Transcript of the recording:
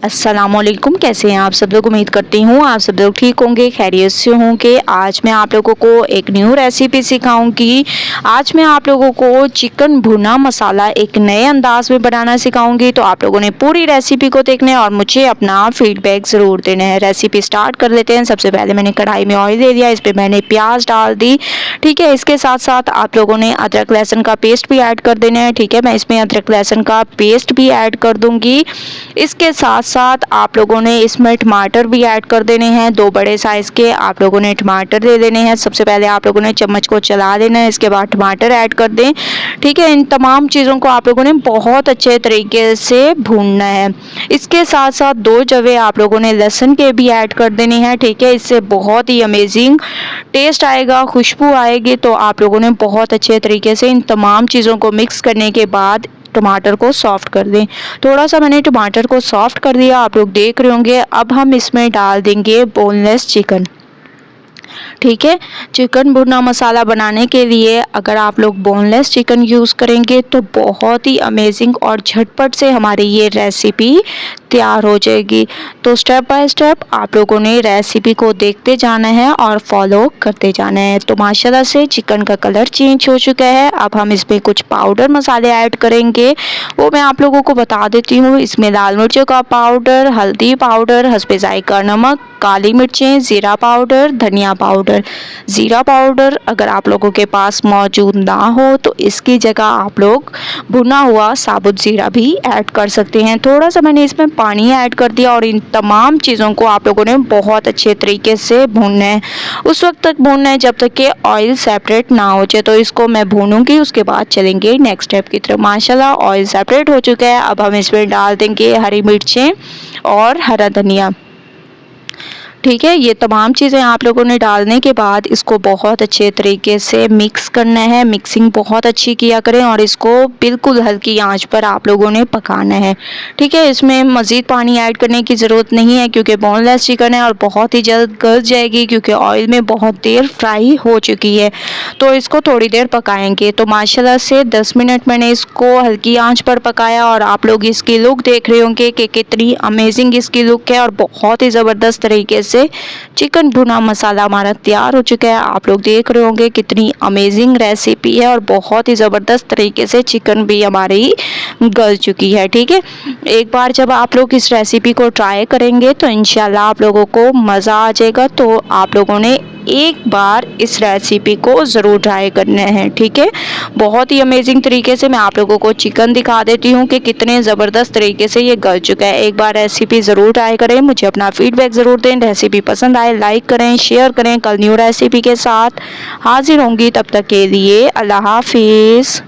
अस्सलामुअलैकुम, कैसे हैं आप सब लोग। उम्मीद करती हूँ आप सब लोग ठीक होंगे, खैरियत से होंगे। आज मैं आप लोगों को एक न्यू रेसिपी सिखाऊंगी। आज मैं आप लोगों को चिकन भुना मसाला एक नए अंदाज में बनाना सिखाऊंगी। तो आप लोगों ने पूरी रेसिपी को देखना है और मुझे अपना फीडबैक ज़रूर देना है। रेसिपी स्टार्ट कर लेते हैं। सबसे पहले मैंने कढ़ाई में ऑयल दे दिया, इस पर मैंने प्याज डाल दी। ठीक है, इसके साथ साथ आप लोगों ने अदरक लहसुन का पेस्ट भी ऐड कर देना है। ठीक है, मैं इसमें अदरक लहसुन का पेस्ट भी ऐड कर दूंगी। इसके साथ साथ आप लोगों ने इसमें टमाटर भी ऐड कर देने हैं। 2 बड़े साइज़ के आप लोगों ने टमाटर दे देने हैं। सबसे पहले आप लोगों ने चम्मच को चला देना है, इसके बाद टमाटर ऐड कर दें। ठीक है, इन तमाम चीज़ों को आप लोगों ने बहुत अच्छे तरीके से भूनना है। इसके साथ साथ 2 जवे आप लोगों ने लहसुन के भी ऐड कर देने हैं। ठीक है, इससे बहुत ही अमेजिंग टेस्ट आएगा, खुशबू आएगी। तो आप लोगों ने बहुत अच्छे तरीके से इन तमाम चीज़ों को मिक्स करने के बाद टमाटर को सॉफ्ट कर दें। थोड़ा सा मैंने टमाटर को सॉफ्ट कर दिया, आप लोग देख रहे होंगे। अब हम इसमें डाल देंगे बोनलेस चिकन। ठीक है, चिकन भुना मसाला बनाने के लिए अगर आप लोग बोनलेस चिकन यूज़ करेंगे तो बहुत ही अमेजिंग और झटपट से हमारी ये रेसिपी तैयार हो जाएगी। तो स्टेप बाय स्टेप आप लोगों ने रेसिपी को देखते जाना है और फॉलो करते जाना है। तो माशाल्लाह से चिकन का कलर चेंज हो चुका है। अब हम इसमें कुछ पाउडर मसाले ऐड करेंगे, वो मैं आप लोगों को बता देती हूँ। इसमें लाल मिर्चों का पाउडर, हल्दी पाउडर, हस्बे जायका नमक, काली मिर्चें, ज़ीरा पाउडर, धनिया पाउडर। ज़ीरा पाउडर अगर आप लोगों के पास मौजूद ना हो तो इसकी जगह आप लोग भुना हुआ साबुत ज़ीरा भी ऐड कर सकते हैं। थोड़ा सा मैंने इसमें पानी ऐड कर दिया और इन तमाम चीज़ों को आप लोगों ने बहुत अच्छे तरीके से भूनना है। उस वक्त तक भूनना है जब तक कि ऑयल सेपरेट ना हो जाए। तो इसको मैं भूनूंगी, उसके बाद चलेंगे नेक्स्ट स्टेप की तरफ। माशाल्लाह ऑयल सेपरेट हो चुका है। अब हम इसमें डाल देंगे हरी मिर्चें और हरा धनिया। ठीक है, ये तमाम चीज़ें आप लोगों ने डालने के बाद इसको बहुत अच्छे तरीके से मिक्स करना है। मिक्सिंग बहुत अच्छी किया करें और इसको बिल्कुल हल्की आंच पर आप लोगों ने पकाना है। ठीक है, इसमें मज़ीद पानी ऐड करने की ज़रूरत नहीं है क्योंकि बोनलेस चिकन है और बहुत ही जल्द गल जाएगी क्योंकि ऑयल में बहुत देर फ्राई हो चुकी है। तो इसको थोड़ी देर पकाएंगे। तो माशाल्लाह से 10 मिनट मैंने इसको हल्की आंच पर पकाया और आप लोग इसकी लुक देख रहे होंगे कि कितनी अमेजिंग इसकी लुक है और बहुत ही ज़बरदस्त तरीके से चिकन भुना मसाला हमारा तैयार हो चुका है। आप लोग देख रहे होंगे कितनी अमेजिंग रेसिपी है और बहुत ही ज़बरदस्त तरीके से चिकन भी हमारी गल चुकी है। ठीक है, एक बार जब आप लोग इस रेसिपी को ट्राई करेंगे तो इंशाल्लाह आप लोगों को मज़ा आ जाएगा। तो आप लोगों ने एक बार इस रेसिपी को ज़रूर ट्राई करना है। ठीक है, बहुत ही अमेजिंग तरीके से मैं आप लोगों को चिकन दिखा देती हूँ कि कितने ज़बरदस्त तरीके से ये गल चुका है। एक बार रेसिपी ज़रूर ट्राई करें, मुझे अपना फीडबैक ज़रूर दें। रेसिपी पसंद आए लाइक करें, शेयर करें। कल न्यू रेसिपी के साथ हाजिर होंगी, तब तक के लिए अल्लाह हाफिज़।